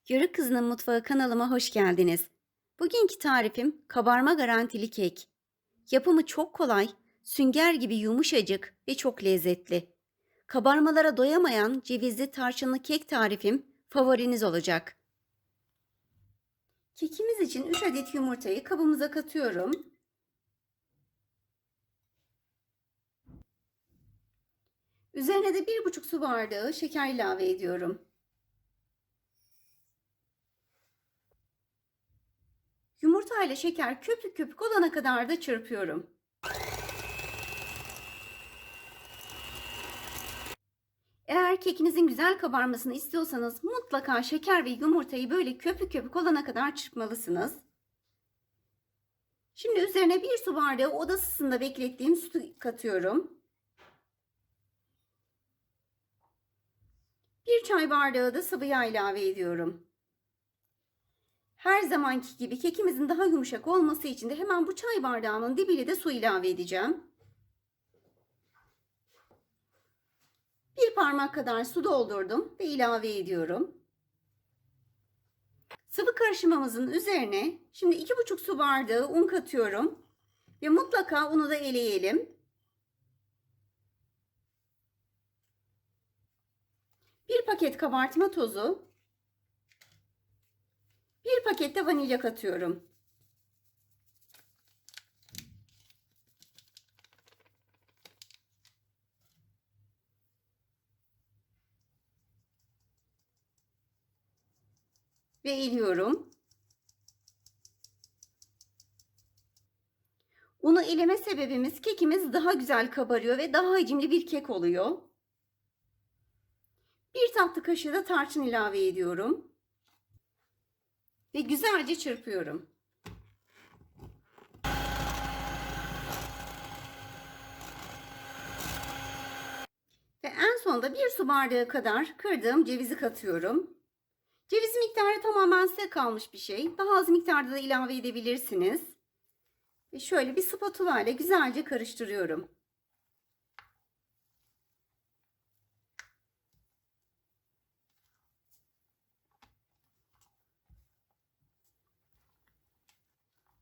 Yörük Kızının Mutfağı kanalıma hoş geldiniz. Bugünkü tarifim kabarma garantili kek. Yapımı çok kolay, sünger gibi yumuşacık ve çok lezzetli. Kabarmalara doyamayan cevizli tarçınlı kek tarifim favoriniz olacak. Kekimiz için 3 adet yumurtayı kabımıza katıyorum. Üzerine de 1,5 su bardağı şeker ilave ediyorum. Yumurta ile şeker köpük köpük olana kadar da çırpıyorum. Eğer kekinizin güzel kabarmasını istiyorsanız mutlaka şeker ve yumurtayı böyle köpük köpük olana kadar çırpmalısınız. Şimdi üzerine 1 su bardağı oda ısısında beklettiğim sütü katıyorum. 1 çay bardağı da sıvı yağ ilave ediyorum. Her zamanki gibi kekimizin daha yumuşak olması için de hemen bu çay bardağının dibiyle de su ilave edeceğim. 1 parmak kadar su doldurdum ve ilave ediyorum. Sıvı karışımımızın üzerine şimdi 2,5 su bardağı un katıyorum. Ve mutlaka unu da eleyelim. 1 paket kabartma tozu. 1 paket de vanilya katıyorum. Ve eliyorum. Unu eleme sebebimiz kekimiz daha güzel kabarıyor ve daha hacimli bir kek oluyor. 1 tatlı kaşığı da tarçın ilave ediyorum. Ve güzelce çırpıyorum. Ve en sonunda 1 su bardağı kadar kırdığım cevizi katıyorum. Ceviz miktarı tamamen size kalmış bir şey. Daha az miktarda da ilave edebilirsiniz. Ve şöyle bir spatula ile güzelce karıştırıyorum.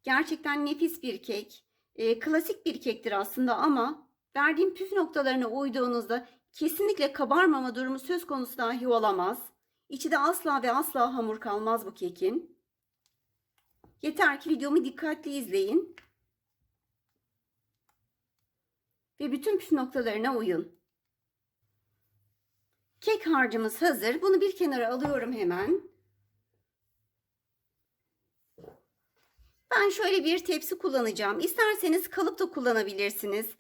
Gerçekten nefis bir kek. Klasik bir kektir aslında ama verdiğim püf noktalarına uyduğunuzda kesinlikle kabarmama durumu söz konusu dahi olamaz. İçi de asla ve asla hamur kalmaz bu kekin. Yeter ki videomu dikkatli izleyin. Ve bütün püf noktalarına uyun. Kek harcımız hazır. Bunu bir kenara alıyorum hemen. Ben şöyle bir tepsi kullanacağım. İsterseniz kalıp da kullanabilirsiniz.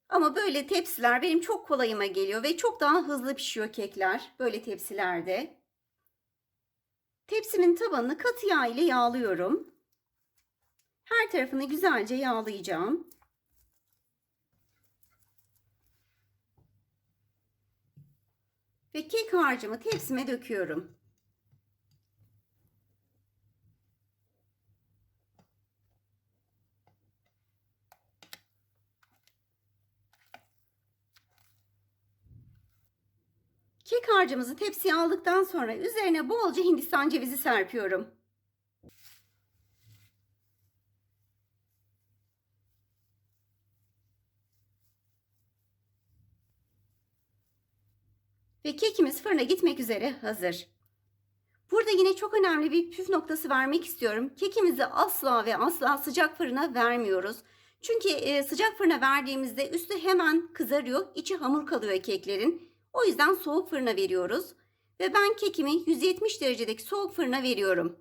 Ama böyle tepsiler benim çok kolayıma geliyor ve çok daha hızlı pişiyor kekler böyle tepsilerde. Tepsimin tabanını katı yağ ile yağlıyorum. Her tarafını güzelce yağlayacağım. Ve kek harcımı tepsime döküyorum. Kek harcımızı tepsiye aldıktan sonra üzerine bolca Hindistan cevizi serpiyorum. Ve kekimiz fırına gitmek üzere hazır. Burada yine çok önemli bir püf noktası vermek istiyorum. Kekimizi asla ve asla sıcak fırına vermiyoruz. Çünkü sıcak fırına verdiğimizde üstü hemen kızarıyor, içi hamur kalıyor keklerin. O yüzden soğuk fırına veriyoruz. Ve ben kekimi 170 derecedeki soğuk fırına veriyorum.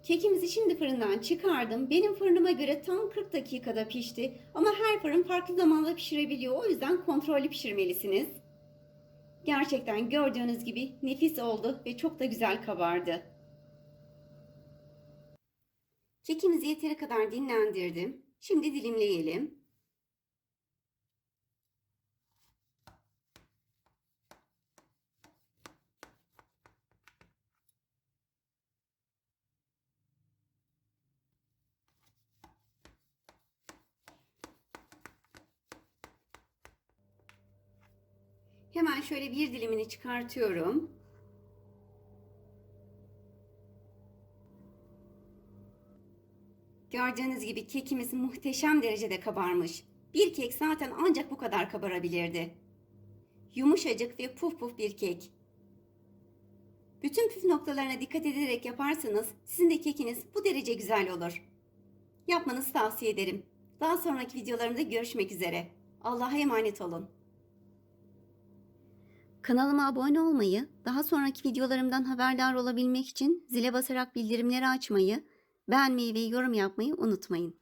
Kekimizi şimdi fırından çıkardım. Benim fırınıma göre tam 40 dakikada pişti. Ama her fırın farklı zamanda pişirebiliyor. O yüzden kontrollü pişirmelisiniz. Gerçekten gördüğünüz gibi nefis oldu ve çok da güzel kabardı. Kekimizi yeteri kadar dinlendirdim. Şimdi dilimleyelim. Hemen şöyle bir dilimini çıkartıyorum. Gördüğünüz gibi kekimiz muhteşem derecede kabarmış. Bir kek zaten ancak bu kadar kabarabilirdi. Yumuşacık ve puf puf bir kek. Bütün püf noktalarına dikkat ederek yaparsanız sizin de kekiniz bu derece güzel olur. Yapmanızı tavsiye ederim. Daha sonraki videolarımda görüşmek üzere. Allah'a emanet olun. Kanalıma abone olmayı, daha sonraki videolarımdan haberdar olabilmek için zile basarak bildirimleri açmayı, beğenmeyi ve yorum yapmayı unutmayın.